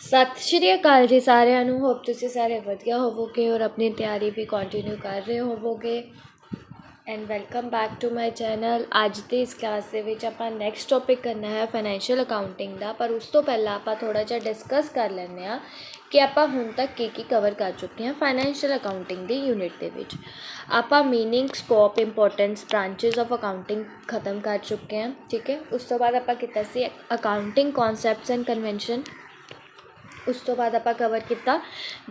ਸਤਿ ਸ਼੍ਰੀ ਅਕਾਲ ਜੀ ਸਾਰਿਆਂ ਨੂੰ। ਹੋਪ ਤੁਸੀਂ ਸਾਰੇ ਵਧੀਆ ਹੋਵੋਗੇ ਔਰ ਆਪਣੀ ਤਿਆਰੀ ਵੀ ਕੰਟੀਨਿਊ ਕਰ ਰਹੇ ਹੋਵੋਗੇ। And welcome back to my channel. ਅੱਜ ਦੀ ਇਸ ਕਲਾਸ ਦੇ ਵਿੱਚ ਆਪਾਂ ਨੈਕਸਟ ਟੌਪਿਕ ਕਰਨਾ ਹੈ ਫਾਈਨੈਂਸ਼ੀਅਲ ਅਕਾਊਂਟਿੰਗ ਦਾ। ਪਰ ਉਸ ਤੋਂ ਪਹਿਲਾਂ ਆਪਾਂ ਥੋੜ੍ਹਾ ਜਿਹਾ ਡਿਸਕਸ ਕਰ ਲੈਂਦੇ ਹਾਂ ਕਿ ਆਪਾਂ ਹੁਣ ਤੱਕ ਕੀ ਕਵਰ ਕਰ ਚੁੱਕੇ ਹਾਂ ਫਾਈਨੈਂਸ਼ੀਅਲ ਅਕਾਊਂਟਿੰਗ ਦੀ ਯੂਨਿਟ ਦੇ ਵਿੱਚ। ਆਪਾਂ meaning, scope, importance, branches of accounting ਖਤਮ ਕਰ ਚੁੱਕੇ ਹਾਂ। ਠੀਕ ਹੈ, ਉਸ ਤੋਂ ਬਾਅਦ ਆਪਾਂ ਕੀਤਾ ਸੀ ਅਕਾਊਂਟਿੰਗ ਕੌਨਸੈਪਟਸ ਐਂਡ ਕਨਵੈਨਸ਼ਨ। ਉਸ ਤੋਂ ਬਾਅਦ ਆਪਾਂ ਕਵਰ ਕੀਤਾ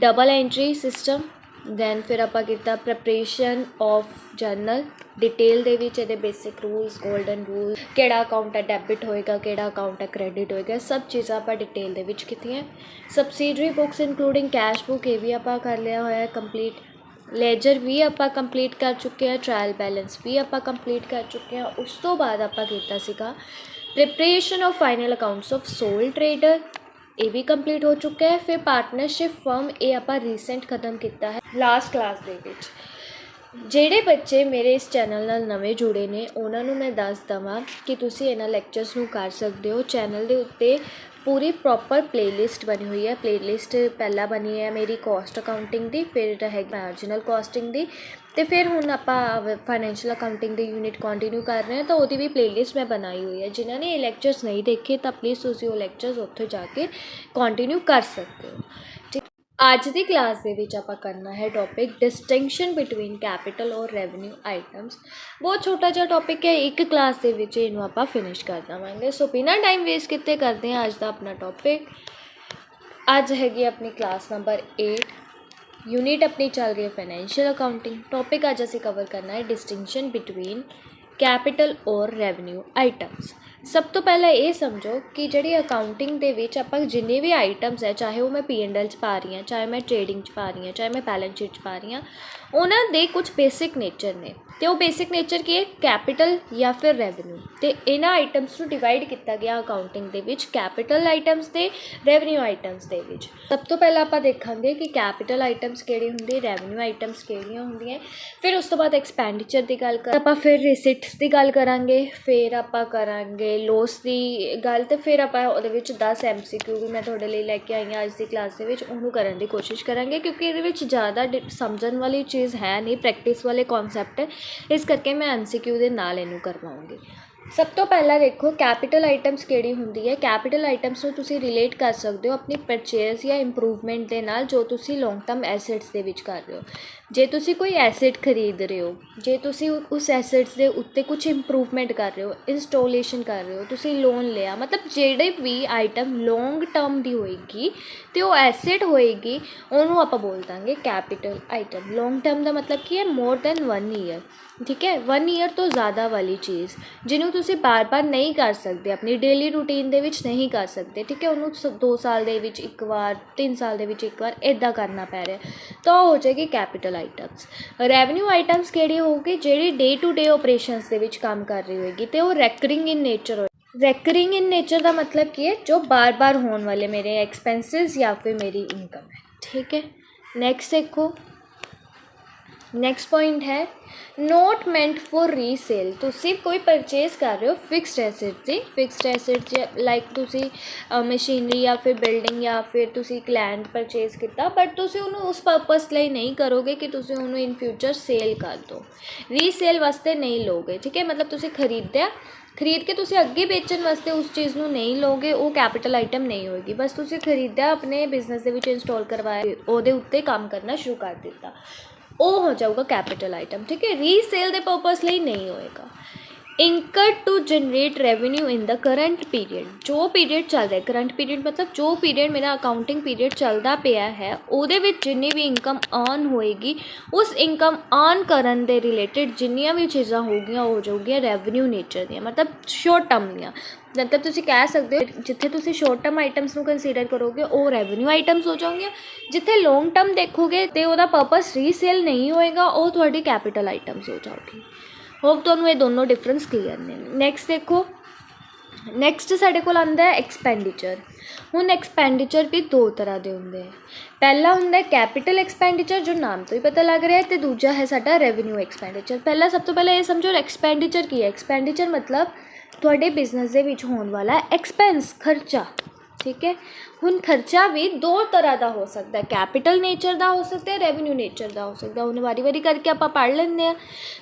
ਡਬਲ ਐਂਟਰੀ ਸਿਸਟਮ। ਦੈਨ ਫਿਰ ਆਪਾਂ ਕੀਤਾ ਪ੍ਰੈਪਰੇਸ਼ਨ ਆਫ ਜਰਨਲ ਡਿਟੇਲ ਦੇ ਵਿੱਚ, ਇਹਦੇ ਬੇਸਿਕ ਰੂਲਸ, ਗੋਲਡਨ ਰੂਲ, ਕਿਹੜਾ ਅਕਾਊਂਟ ਹੈ ਡੈਬਿਟ ਹੋਏਗਾ, ਕਿਹੜਾ ਅਕਾਊਂਟ ਹੈ ਕ੍ਰੈਡਿਟ ਹੋਏਗਾ, ਸਭ ਚੀਜ਼ਾਂ ਆਪਾਂ ਡਿਟੇਲ ਦੇ ਵਿੱਚ ਕੀਤੀਆਂ। Subsidiary books including cash book, ਇਹ ਵੀ ਆਪਾਂ ਕਰ ਲਿਆ ਹੋਇਆ ਕੰਪਲੀਟ। ਲੈਜਰ ਵੀ ਆਪਾਂ ਕੰਪਲੀਟ ਕਰ ਚੁੱਕੇ ਹਾਂ। ਟਰਾਇਲ ਬੈਲੈਂਸ ਵੀ ਆਪਾਂ ਕੰਪਲੀਟ ਕਰ ਚੁੱਕੇ ਹਾਂ। ਉਸ ਤੋਂ ਬਾਅਦ ਆਪਾਂ ਕੀਤਾ ਸੀਗਾ preparation of final accounts of sole trader, ਇਹ ਵੀ ਕੰਪਲੀਟ ਹੋ ਚੁੱਕਾ ਹੈ। ਫਿਰ ਪਾਰਟਨਰਸ਼ਿਪ ਫਰਮ, ਇਹ ਆਪਾਂ ਰੀਸੈਂਟ ਖਤਮ ਕੀਤਾ ਹੈ ਲਾਸਟ ਕਲਾਸ ਦੇ ਵਿੱਚ। ਜਿਹੜੇ ਬੱਚੇ ਮੇਰੇ ਇਸ ਚੈਨਲ ਨਾਲ ਨਵੇਂ ਜੁੜੇ ਨੇ ਉਹਨਾਂ ਨੂੰ ਮੈਂ ਦੱਸ ਦੇਵਾਂ ਕਿ ਤੁਸੀਂ ਇਹਨਾਂ ਲੈਕਚਰਸ ਨੂੰ ਕਰ ਸਕਦੇ ਹੋ। ਚੈਨਲ ਦੇ ਉੱਤੇ ਪੂਰੀ ਪ੍ਰੋਪਰ ਪਲੇਲਿਸਟ ਬਣੀ ਹੋਈ ਹੈ। ਪਲੇਲਿਸਟ ਪਹਿਲਾਂ ਬਣੀ ਹੈ ਮੇਰੀ ਕੋਸਟ ਅਕਾਊਂਟਿੰਗ ਦੀ, ਫਿਰ ਹੈ ਮਾਰਜਨਲ ਕੋਸਟਿੰਗ ਦੀ, ਅਤੇ ਫਿਰ ਹੁਣ ਆਪਾਂ ਫਾਈਨੈਂਸ਼ੀਅਲ ਅਕਾਊਂਟਿੰਗ ਦੀ ਯੂਨਿਟ ਕੰਟੀਨਿਊ ਕਰ ਰਹੇ ਹਾਂ। ਤਾਂ ਉਹਦੀ ਵੀ ਪਲੇਲਿਸਟ ਮੈਂ ਬਣਾਈ ਹੋਈ ਹੈ। ਜਿਨ੍ਹਾਂ ਨੇ ਇਹ ਲੈਕਚਰਸ ਨਹੀਂ ਦੇਖੇ ਤਾਂ ਪਲੀਜ਼ ਤੁਸੀਂ ਉਹ ਲੈਕਚਰਸ ਉੱਥੇ ਜਾ ਕੇ ਕੰਟੀਨਿਊ ਕਰ ਸਕਦੇ ਹੋ। ਠੀਕ, ਅੱਜ ਦੀ ਕਲਾਸ ਦੇ ਵਿੱਚ ਆਪਾਂ ਕਰਨਾ ਹੈ ਟੌਪਿਕ ਡਿਸਟਿੰਕਸ਼ਨ ਬਿਟਵੀਨ ਕੈਪੀਟਲ ਔਰ ਰੈਵਨਿਊ ਆਈਟਮਸ। ਬਹੁਤ ਛੋਟਾ ਜਿਹਾ ਟੌਪਿਕ ਹੈ, ਇੱਕ ਕਲਾਸ ਦੇ ਵਿੱਚ ਇਹਨੂੰ ਆਪਾਂ ਫਿਨਿਸ਼ ਕਰ ਦੇਵਾਂਗੇ। ਸੋ ਬਿਨਾਂ ਟਾਈਮ ਵੇਸਟ ਕੀਤੇ ਕਰਦੇ ਹਾਂ ਅੱਜ ਦਾ ਆਪਣਾ ਟੌਪਿਕ। ਅੱਜ ਹੈਗੀ ਆਪਣੀ ਕਲਾਸ ਨੰਬਰ 8, ਯੂਨਿਟ ਆਪਣੀ ਚੱਲ ਰਹੀ ਹੈ ਫਾਈਨੈਂਸ਼ੀਅਲ ਅਕਾਊਂਟਿੰਗ। ਟੌਪਿਕ ਅੱਜ ਅਸੀਂ ਕਵਰ ਕਰਨਾ ਹੈ ਡਿਸਟਿੰਕਸ਼ਨ ਬਿਟਵੀਨ ਕੈਪੀਟਲ ਔਰ ਰੈਵਨਿਊ ਆਈਟਮਸ। ਸਭ ਤੋਂ ਪਹਿਲਾਂ ਇਹ ਸਮਝੋ ਕਿ ਜਿਹੜੀ ਅਕਾਊਂਟਿੰਗ ਦੇ ਵਿੱਚ ਆਪਾਂ ਜਿੰਨੇ ਵੀ ਆਈਟਮਸ ਹੈ, ਚਾਹੇ ਉਹ ਮੈਂ P&L 'ਚ ਪਾ ਰਹੀ ਹਾਂ, ਚਾਹੇ ਮੈਂ ਟ੍ਰੇਡਿੰਗ 'ਚ ਪਾ ਰਹੀ ਹਾਂ, ਚਾਹੇ ਮੈਂ ਬੈਲੈਂਸ ਸ਼ੀਟ 'ਚ ਪਾ ਰਹੀ ਹਾਂ, ਉਹਨਾਂ ਦੇ ਕੁਝ ਬੇਸਿਕ ਨੇਚਰ ਨੇ। ਅਤੇ ਉਹ ਬੇਸਿਕ ਨੇਚਰ ਕੀ ਹੈ? ਕੈਪੀਟਲ ਜਾਂ ਫਿਰ ਰੈਵਨਿਊ। ਅਤੇ ਇਹਨਾਂ ਆਈਟਮਸ ਨੂੰ ਡਿਵਾਈਡ ਕੀਤਾ ਗਿਆ ਅਕਾਊਂਟਿੰਗ ਦੇ ਵਿੱਚ ਕੈਪੀਟਲ ਆਈਟਮਸ ਅਤੇ ਰੈਵਨਿਊ ਆਈਟਮਸ ਦੇ ਵਿੱਚ। ਸਭ ਤੋਂ ਪਹਿਲਾਂ ਆਪਾਂ ਦੇਖਾਂਗੇ ਕਿ ਕੈਪੀਟਲ ਆਈਟਮਸ ਕਿਹੜੀ ਹੁੰਦੀ, ਰੈਵਨਿਊ ਆਈਟਮਸ ਕਿਹੜੀਆਂ ਹੁੰਦੀਆਂ। ਫਿਰ ਉਸ ਤੋਂ ਬਾਅਦ ਐਕਸਪੈਂਡੀਚਰ ਦੀ ਗੱਲ ਆਪਾਂ ਫਿਰ ਰਿਸਿਟਸ ਦੀ ਗੱਲ ਕਰਾਂਗੇ, ਫਿਰ ਆਪਾਂ ਕਰਾਂਗੇ ਲੋਸ ਦੀ ਗੱਲ, ਅਤੇ ਫਿਰ ਆਪਾਂ ਉਹਦੇ ਵਿੱਚ 10 MCQ ਵੀ ਮੈਂ ਤੁਹਾਡੇ ਲਈ ਲੈ ਕੇ ਆਈ ਹਾਂ ਅੱਜ ਦੀ ਕਲਾਸ ਦੇ ਵਿੱਚ, ਉਹਨੂੰ ਕਰਨ ਦੀ ਕੋਸ਼ਿਸ਼ ਕਰਾਂਗੇ। ਕਿਉਂਕਿ ਇਹਦੇ ਵਿੱਚ ਜ਼ਿਆਦਾ ਸਮਝਣ ਵਾਲੀ ਚੀਜ਼ ਹੈ ਨਹੀਂ, ਪ੍ਰੈਕਟਿਸ ਵਾਲੇ ਕੌਨਸੈਪਟ ਹੈ, ਇਸ ਕਰਕੇ ਮੈਂ MCQ ਦੇ ਨਾਲ ਇਹਨੂੰ ਕਰਵਾਉਂਗੀ। ਸਭ ਤੋਂ ਪਹਿਲਾਂ ਦੇਖੋ ਕੈਪੀਟਲ ਆਈਟਮਸ ਕਿਹੜੀ ਹੁੰਦੀ ਹੈ। ਕੈਪੀਟਲ ਆਈਟਮਸ ਨੂੰ ਤੁਸੀਂ ਰਿਲੇਟ ਕਰ ਸਕਦੇ ਹੋ ਆਪਣੀ ਪਰਚੇਜ਼ ਜਾਂ ਇੰਪਰੂਵਮੈਂਟ ਦੇ ਨਾਲ, ਜੋ ਤੁਸੀਂ ਲੌਂਗ ਟਰਮ ਐਸੈਟਸ ਦੇ ਵਿੱਚ ਕਰ ਰਹੇ ਹੋ। ਜੇ ਤੁਸੀਂ ਕੋਈ ਐਸੈਟ ਖਰੀਦ ਰਹੇ ਹੋ, ਜੇ ਤੁਸੀਂ ਉਸ ਐਸੈਟਸ ਦੇ ਉੱਤੇ ਕੁਝ ਇੰਪਰੂਵਮੈਂਟ ਕਰ ਰਹੇ ਹੋ, ਇੰਸਟੋਲੇਸ਼ਨ ਕਰ ਰਹੇ ਹੋ, ਤੁਸੀਂ ਲੋਨ ਲਿਆ, ਮਤਲਬ ਜਿਹੜੇ ਵੀ ਆਈਟਮ ਲੌਂਗ ਟਰਮ ਦੀ ਹੋਏਗੀ ਅਤੇ ਉਹ ਐਸੈਟ ਹੋਏਗੀ, ਉਹਨੂੰ ਆਪਾਂ ਬੋਲ ਦਾਂਗੇ ਕੈਪੀਟਲ ਆਈਟਮ। ਲੌਂਗ ਟਰਮ ਦਾ ਮਤਲਬ ਕੀ ਹੈ? More than 1 year. ਠੀਕ ਹੈ, 1 ਈਅਰ ਤੋਂ ਜ਼ਿਆਦਾ ਵਾਲੀ ਚੀਜ਼ ਜਿਹਨੂੰ ਤੁਸੀਂ ਬਾਰ-ਬਾਰ ਨਹੀਂ ਕਰ ਸਕਦੇ, ਆਪਣੀ ਡੇਲੀ ਰੂਟੀਨ ਦੇ ਵਿੱਚ ਨਹੀਂ ਕਰ ਸਕਦੇ। ਠੀਕ ਹੈ, ਉਹਨੂੰ 2 ਸਾਲ ਦੇ ਵਿੱਚ ਇੱਕ ਵਾਰ, 3 ਸਾਲ ਦੇ ਵਿੱਚ ਇੱਕ ਵਾਰ ਇੱਦਾਂ ਕਰਨਾ ਪੈ ਰਿਹਾ, ਤਾਂ ਉਹ ਹੋ ਜਾਏਗੀ ਕੈਪੀਟਲ ਆਈਟਮਸ। ਰੈਵਨਿਊ ਆਈਟਮਸ ਕਿਹੜੀ ਹੋਊਗੀ? ਜਿਹੜੀ ਡੇ ਟੂ ਡੇ ਓਪਰੇਸ਼ਨਸ ਦੇ ਵਿੱਚ ਕੰਮ ਕਰ ਰਹੀ ਹੋਏਗੀ ਅਤੇ ਉਹ ਰੈਕਰਿੰਗ ਇਨ ਨੇਚਰ ਹੋਏ। ਰੈਕਰਿੰਗ ਇਨ ਨੇਚਰ ਦਾ ਮਤਲਬ ਕੀ ਹੈ? ਜੋ ਬਾਰ-ਬਾਰ ਹੋਣ ਵਾਲੇ ਮੇਰੇ ਐਕਸਪੈਂਸਿਸ ਜਾਂ ਫਿਰ ਮੇਰੀ ਇਨਕਮ ਹੈ। ਠੀਕ ਹੈ, ਨੈਕਸਟ ਦੇਖੋ, ਨੈਕਸਟ ਪੁਆਇੰਟ ਹੈ ਨੋਟ ਮੈਂਟ ਫॉर ਰੀਸੇਲ। ਤੁਸੀਂ ਕੋਈ ਪਰਚੇਜ਼ ਕਰ ਰਹੇ ਹੋ ਫਿਕਸਡ ਐਸੈਟ ਦੀ, ਫਿਕਸਡ ਐਸੈਟ ਲਾਈਕ ਤੁਸੀਂ ਮਸ਼ੀਨਰੀ ਜਾਂ ਫਿਰ ਬਿਲਡਿੰਗ ਜਾਂ ਫਿਰ ਤੁਸੀਂ ਇੱਕ ਲੈਂਡ ਪਰਚੇਜ਼ ਕੀਤਾ, ਬਟ ਤੁਸੀਂ ਉਹਨੂੰ ਉਸ ਪਰਪਸ ਲਈ ਨਹੀਂ ਕਰੋਗੇ ਕਿ ਤੁਸੀਂ ਉਹਨੂੰ ਇਨ ਫਿਊਚਰ ਸੇਲ ਕਰ ਦਿਓ, ਰੀਸੇਲ ਵਾਸਤੇ ਨਹੀਂ ਲਓਗੇ। ਠੀਕ ਹੈ, ਮਤਲਬ ਤੁਸੀਂ ਖਰੀਦ ਕੇ ਤੁਸੀਂ ਅੱਗੇ ਵੇਚਣ ਵਾਸਤੇ ਉਸ ਚੀਜ਼ ਨੂੰ ਨਹੀਂ ਲਓਗੇ, ਉਹ ਕੈਪੀਟਲ ਆਈਟਮ ਨਹੀਂ ਹੋਏਗੀ। ਬਸ ਤੁਸੀਂ ਖਰੀਦਿਆ, ਆਪਣੇ ਬਿਜ਼ਨਸ ਦੇ ਵਿੱਚ ਇੰਸਟਾਲ ਕਰਵਾਇਆ, ਉਹਦੇ ਉੱਤੇ ਕੰਮ ਕਰਨਾ ਸ਼ੁਰੂ ਕਰ ਦਿੱਤਾ, ਉਹ ਹੋ ਜਾਊਗਾ ਕੈਪੀਟਲ ਆਈਟਮ। ਠੀਕ ਹੈ, ਰੀਸੇਲ ਦੇ ਪਰਪਸ ਲਈ ਨਹੀਂ ਹੋਏਗਾ। Incur to generate revenue in the current period. ਜੋ ਪੀਰੀਅਡ ਚੱਲ ਰਿਹਾ, ਕਰੰਟ ਪੀਰੀਅਡ ਮਤਲਬ ਜੋ ਪੀਰੀਅਡ ਮੇਰਾ ਅਕਾਊਂਟਿੰਗ ਪੀਰੀਅਡ ਚੱਲਦਾ ਪਿਆ ਹੈ, ਉਹਦੇ ਵਿੱਚ ਜਿੰਨੀ ਵੀ ਇਨਕਮ ਅਰਨ ਹੋਏਗੀ, ਉਸ ਇਨਕਮ ਅਰਨ ਕਰਨ ਦੇ ਰਿਲੇਟਿਡ ਜਿੰਨੀਆਂ ਵੀ ਚੀਜ਼ਾਂ ਹੋਊਗੀਆਂ ਉਹ ਹੋ ਜਾਊਗੀਆਂ ਰੈਵਨਿਊ ਨੇਚਰ ਦੀਆਂ, ਮਤਲਬ ਸ਼ੋਰਟ ਟਰਮ ਦੀਆਂ। ਮਤਲਬ ਤੁਸੀਂ ਕਹਿ ਸਕਦੇ ਹੋ ਜਿੱਥੇ ਤੁਸੀਂ ਸ਼ੋਰਟ ਟਰਮ ਆਈਟਮਸ ਨੂੰ ਕੰਸੀਡਰ ਕਰੋਗੇ ਉਹ ਰੈਵਨਿਊ ਆਈਟਮਸ ਹੋ ਜਾਣਗੀਆਂ, ਜਿੱਥੇ ਲੌਂਗ ਟਰਮ ਦੇਖੋਗੇ ਅਤੇ ਉਹਦਾ ਪਰਪਸ ਰੀਸੇਲ ਨਹੀਂ ਹੋਏਗਾ, ਉਹ ਤੁਹਾਡੀ ਕੈਪੀਟਲ ਆਈਟਮਸ ਹੋ ਜਾਊਗੀ। ਹੋਪ ਤੁਹਾਨੂੰ ਇਹ ਦੋਨੋਂ ਡਿਫਰੈਂਸ ਕਲੀਅਰ ਨੇ। ਨੈਕਸਟ ਦੇਖੋ, ਨੈਕਸਟ ਸਾਡੇ ਕੋਲ ਆਉਂਦਾ ਹੈ ਐਕਸਪੈਂਡੀਚਰ। ਹੁਣ ਐਕਸਪੈਂਡੀਚਰ ਵੀ 2 ਤਰ੍ਹਾਂ ਦੇ ਹੁੰਦੇ ਹੈ। ਪਹਿਲਾ ਹੁੰਦਾ ਕੈਪੀਟਲ ਐਕਸਪੈਂਡੀਚਰ, ਜੋ ਨਾਮ ਤੋਂ ਹੀ ਪਤਾ ਲੱਗ ਰਿਹਾ ਹੈ, ਅਤੇ ਦੂਜਾ ਹੈ ਸਾਡਾ ਰੈਵਨਿਊ ਐਕਸਪੈਂਡੀਚਰ। ਸਭ ਤੋਂ ਪਹਿਲਾਂ ਇਹ ਸਮਝੋ ਐਕਸਪੈਂਡੀਚਰ ਕੀ ਹੈ। ਐਕਸਪੈਂਡੀਚਰ ਮਤਲਬ ਤੁਹਾਡੇ ਬਿਜ਼ਨਸ ਦੇ ਵਿੱਚ ਹੋਣ ਵਾਲਾ ਐਕਸਪੈਂਸ, ਖਰਚਾ। ठीक है। हुण खर्चा भी दो तरह का हो सकता है, कैपिटल नेचर का हो सकता है, रेवन्यू नेचर का हो सकता है। हुण वारी वारी करके आपां पढ़ लैंदे आ।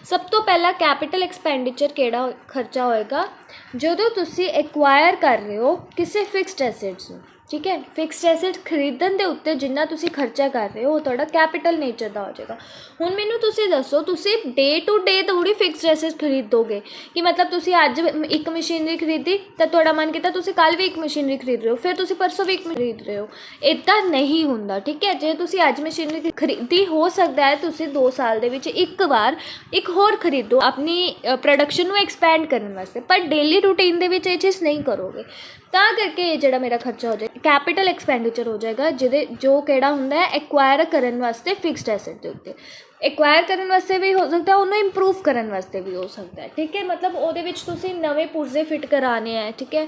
सब तो पहला कैपिटल एक्सपेंडिचर किहड़ा खर्चा होएगा, जदों तुसीं एक्वायर कर रहे हो किसी फिक्सड एसेट्स नूं, ठीक है। फिक्सड एसेट खरीदण दे उत्ते जिन्ना तुसीं खर्चा कर रहे हो वो तुहाडा कैपिटल नेचर का हो जाएगा। हुण मैनूं तुसीं दसो, तुसीं डे टू डे थोड़ी फिक्सड एसेट खरीदोगे कि मतलब तुसीं अज एक मशीनरी खरीदी तो तुहाडा मन कीता तुसीं कल भी एक मशीनरी खरीद रहे हो, फिर तुसीं परसों भी एक खरीद रहे हो, इदां नहीं हुंदा, ठीक है। जे तुसीं अज मशीनरी खरीदी, हो सकदा है तुसीं 2 साल दे विच एक बार एक होर खरीदो अपनी प्रोडक्शन नूं एक्सपैंड करन वास्ते, पर डेली रूटीन दे विच ये चीज़ नहीं करोगे, ਤਾਂ ਕਰਕੇ ਇਹ ਜਿਹੜਾ ਮੇਰਾ ਖਰਚਾ ਹੋ ਜਾਏ कैपिटल एक्सपेंडिचर हो जाएगा, ਜਿਹਦੇ जो ਕਿਹੜਾ ਹੁੰਦਾ ਹੈ एक्वायर ਕਰਨ ਵਾਸਤੇ ਫਿਕਸਡ ਐਸੈਟ ਦੇ ਉੱਤੇ। एक्वायर ਕਰਨ ਵਾਸਤੇ ਵੀ ਹੋ ਸਕਦਾ, ਉਹਨੂੰ ਇੰਪਰੂਵ ਕਰਨ ਵਾਸਤੇ ਵੀ ਹੋ ਸਕਦਾ ਹੈ, ਠੀਕ ਹੈ। मतलब ਉਹਦੇ ਵਿੱਚ ਤੁਸੀਂ ਨਵੇਂ ਪੁਰਜ਼ੇ ਫਿੱਟ ਕਰਾਣੇ ਹੈ, ਠੀਕ ਹੈ।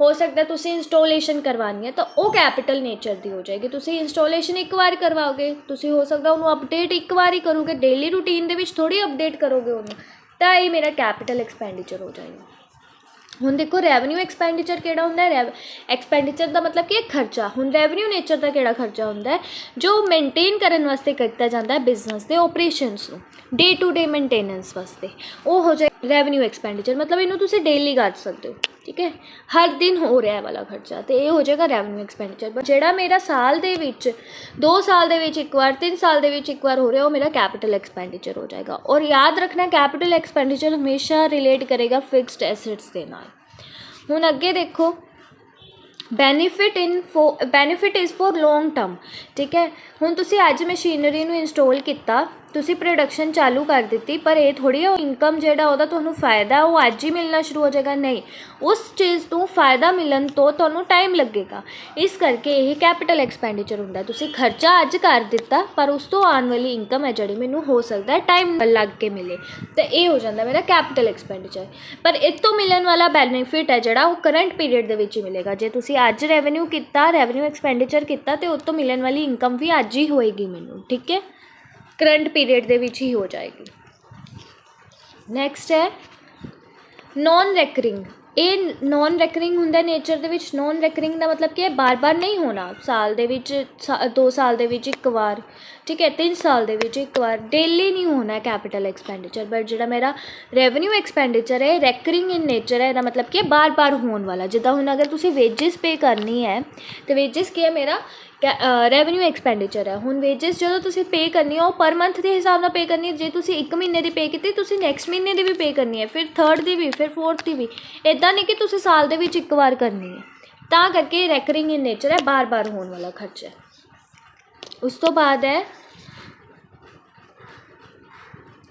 ਹੋ ਸਕਦਾ ਤੁਸੀਂ ਇੰਸਟਾਲੇਸ਼ਨ ਕਰਵਾਉਣੀ ਹੈ, ਤਾਂ ਉਹ ਕੈਪੀਟਲ ਨੇਚਰ ਦੀ ਹੋ ਜਾਏਗੀ। ਤੁਸੀਂ ਇੰਸਟਾਲੇਸ਼ਨ ਇੱਕ ਵਾਰ ਕਰਵਾਓਗੇ, ਤੁਸੀਂ ਹੋ ਸਕਦਾ ਉਹਨੂੰ ਅਪਡੇਟ ਇੱਕ ਵਾਰ ਹੀ ਕਰੋਗੇ, ਡੇਲੀ ਰੂਟੀਨ ਦੇ ਵਿੱਚ ਥੋੜ੍ਹੀ ਅਪਡੇਟ ਕਰੋਗੇ ਉਹਨੂੰ, ਤਾਂ ਇਹ ਮੇਰਾ कैपिटल एक्सपेंडिचर हो जाएगा। ਹੁਣ देखो ਰੈਵਨਿਊ ਐਕਸਪੈਂਡੀਚਰ ਕਿਹੜਾ ਹੁੰਦਾ ਹੈ, ਐਕਸਪੈਂਡੀਚਰ ਦਾ ਮਤਲਬ ਕੀ ਹੈ ਖਰਚਾ। ਹੁਣ ਰੈਵਨਿਊ ਨੇਚਰ ਦਾ ਕਿਹੜਾ ਖਰਚਾ ਹੁੰਦਾ ਹੈ, ਜੋ ਮੇਨਟੇਨ ਕਰਨ ਵਾਸਤੇ ਕੀਤਾ ਜਾਂਦਾ ਹੈ ਬਿਜ਼ਨਸ ਦੇ ਓਪਰੇਸ਼ਨਸ ਨੂੰ, ਡੇ ਟੂ ਡੇ ਮੇਨਟੇਨੈਂਸ ਵਾਸਤੇ, ਉਹ ਹੋ ਜਾਏ ਰੈਵਨਿਊ ਐਕਸਪੈਂਡੀਚਰ। मतलब ਇਹਨੂੰ ਤੁਸੀਂ ਡੇਲੀ ਕਰ ਸਕਦੇ ਹੋ, ਠੀਕ ਹੈ, ਹਰ ਦਿਨ ਹੋ ਰਿਹਾ ਵਾਲਾ ਖਰਚਾ, ਤੇ ਇਹ ਹੋ ਜਾਏਗਾ ਰੈਵਨਿਊ ਐਕਸਪੈਂਡੀਚਰ। ਪਰ ਜਿਹੜਾ ਮੇਰਾ ਸਾਲ ਦੇ ਵਿੱਚ 2 ਸਾਲ ਦੇ ਵਿੱਚ ਇੱਕ ਵਾਰ, 3 ਸਾਲ ਦੇ ਵਿੱਚ ਇੱਕ ਵਾਰ ਹੋ ਰਿਹਾ, ਉਹ ਮੇਰਾ कैपिटल एक्सपेंडिचर हो जाएगा। और याद रखना कैपिटल एक्सपेंडिचर हमेशा रिलेट करेगा फिक्सड एसेट्स के नाल। ਹੁਣ ਅੱਗੇ ਦੇਖੋ, benefit is for long term, ਠੀਕ ਹੈ। ਹੁਣ ਤੁਸੀਂ ਅੱਜ ਮਸ਼ੀਨਰੀ ਨੂੰ ਇੰਸਟਾਲ ਕੀਤਾ, ਤੁਸੀਂ ਪ੍ਰੋਡਕਸ਼ਨ ਚਾਲੂ ਕਰ ਦਿੱਤੀ, ਪਰ ਇਹ ਥੋੜ੍ਹੀ ਉਹ ਇਨਕਮ ਜਿਹੜਾ ਉਹਦਾ ਤੁਹਾਨੂੰ ਫਾਇਦਾ ਉਹ ਅੱਜ ਹੀ ਮਿਲਣਾ ਸ਼ੁਰੂ ਹੋ ਜਾਏਗਾ, ਨਹੀਂ। ਉਸ ਚੀਜ਼ ਤੋਂ ਫਾਇਦਾ ਮਿਲਣ ਤੋਂ ਤੁਹਾਨੂੰ ਟਾਈਮ ਲੱਗੇਗਾ, ਇਸ ਕਰਕੇ ਇਹ ਕੈਪੀਟਲ ਐਕਸਪੈਂਡੀਚਰ ਹੁੰਦਾ। ਤੁਸੀਂ ਖਰਚਾ ਅੱਜ ਕਰ ਦਿੱਤਾ, ਪਰ ਉਸ ਤੋਂ ਆਉਣ ਵਾਲੀ ਇਨਕਮ ਹੈ ਜਿਹੜੀ ਮੈਨੂੰ ਹੋ ਸਕਦਾ ਹੈ ਟਾਈਮ ਲੱਗ ਕੇ ਮਿਲੇ, ਤਾਂ ਇਹ ਹੋ ਜਾਂਦਾ ਮੇਰਾ ਕੈਪੀਟਲ ਐਕਸਪੈਂਡੀਚਰ। ਪਰ ਇਹ ਤੋਂ ਮਿਲਣ ਵਾਲਾ ਬੈਨੀਫਿਟ ਹੈ ਜਿਹੜਾ ਉਹ ਕਰੰਟ ਪੀਰੀਅਡ ਦੇ ਵਿੱਚ ਹੀ ਮਿਲੇਗਾ। ਜੇ ਤੁਸੀਂ ਅੱਜ ਰੈਵਨਿਊ ਕੀਤਾ, ਰੈਵਨਿਊ ਐਕਸਪੈਂਡੀਚਰ ਕੀਤਾ, ਤਾਂ ਉਹ ਤੋਂ ਮਿਲਣ ਵਾਲੀ ਇਨਕਮ ਵੀ ਅੱਜ ਹੀ ਹੋਏਗੀ ਮੈਨੂੰ, ਠੀਕ ਹੈ, करंट पीरियड ਦੇ ਵਿੱਚ ਹੀ ਹੋ ਜਾਏਗੀ। ਨੈਕਸਟ ਹੈ ਨੌਨ ਰੈਕਰਿੰਗ। ਇਹ ਨੌਨ ਰੈਕਰਿੰਗ ਹੁੰਦਾ ਨੇਚਰ ਦੇ ਵਿੱਚ। ਨੌਨ ਰੈਕਰਿੰਗ ਦਾ ਮਤਲਬ ਕੀ ਹੈ, ਬਾਰ-ਬਾਰ ਨਹੀਂ ਹੋਣਾ, ਸਾਲ ਦੇ ਵਿੱਚ 2 ਸਾਲ ਦੇ ਵਿੱਚ ਇੱਕ ਵਾਰ, ਠੀਕ ਹੈ, 3 ਸਾਲ ਦੇ ਵਿੱਚ ਇੱਕ ਵਾਰ, ਡੇਲੀ ਨਹੀਂ ਹੋਣਾ ਕੈਪੀਟਲ ਐਕਸਪੈਂਡੀਚਰ। ਬਟ ਜਿਹੜਾ ਮੇਰਾ ਰੈਵਨਿਊ ਐਕਸਪੈਂਡੀਚਰ ਹੈ ਰੈਕਰਿੰਗ ਇਨ ਨੇਚਰ ਹੈ, ਇਹਦਾ ਮਤਲਬ ਕੀ ਹੈ ਬਾਰ-ਬਾਰ ਹੋਣ ਵਾਲਾ। ਜਿੱਦਾਂ ਹੁਣ ਅਗਰ ਤੁਸੀਂ ਵੇਜਿਸ ਪੇ ਕਰਨੀ ਹੈ, ਤਾਂ ਵੇਜਿਸ ਕੀ ਹੈ ਮੇਰਾ ਰੈਵਨਿਊ ਐਕਸਪੈਂਡੀਚਰ ਹੈ। ਹੁਣ ਵੇਜਿਸ ਜਦੋਂ ਤੁਸੀਂ ਪੇ ਕਰਨੀ ਹੈ ਉਹ ਪਰ ਮੰਥ ਦੇ ਹਿਸਾਬ ਨਾਲ ਪੇ ਕਰਨੀ ਹੈ। ਜੇ ਤੁਸੀਂ 1 ਮਹੀਨੇ ਦੀ ਪੇ ਕੀਤੀ, ਤੁਸੀਂ ਨੈਕਸਟ ਮਹੀਨੇ ਦੀ ਵੀ ਪੇ ਕਰਨੀ ਹੈ, ਫਿਰ 3rd ਦੀ ਵੀ, ਫਿਰ 4th ਦੀ ਵੀ, ਇੱਦਾਂ ਨਹੀਂ ਕਿ ਤੁਸੀਂ ਸਾਲ ਦੇ ਵਿੱਚ ਇੱਕ ਵਾਰ ਕਰਨੀ ਹੈ। ਤਾਂ ਕਰਕੇ ਰੈਕਰਿੰਗ ਇਨ ਨੇਚਰ ਹੈ, ਬਾਰ-ਬਾਰ ਹੋਣ ਵਾਲਾ ਖਰਚਾ। ਉਸ ਤੋਂ ਬਾਅਦ ਹੈ,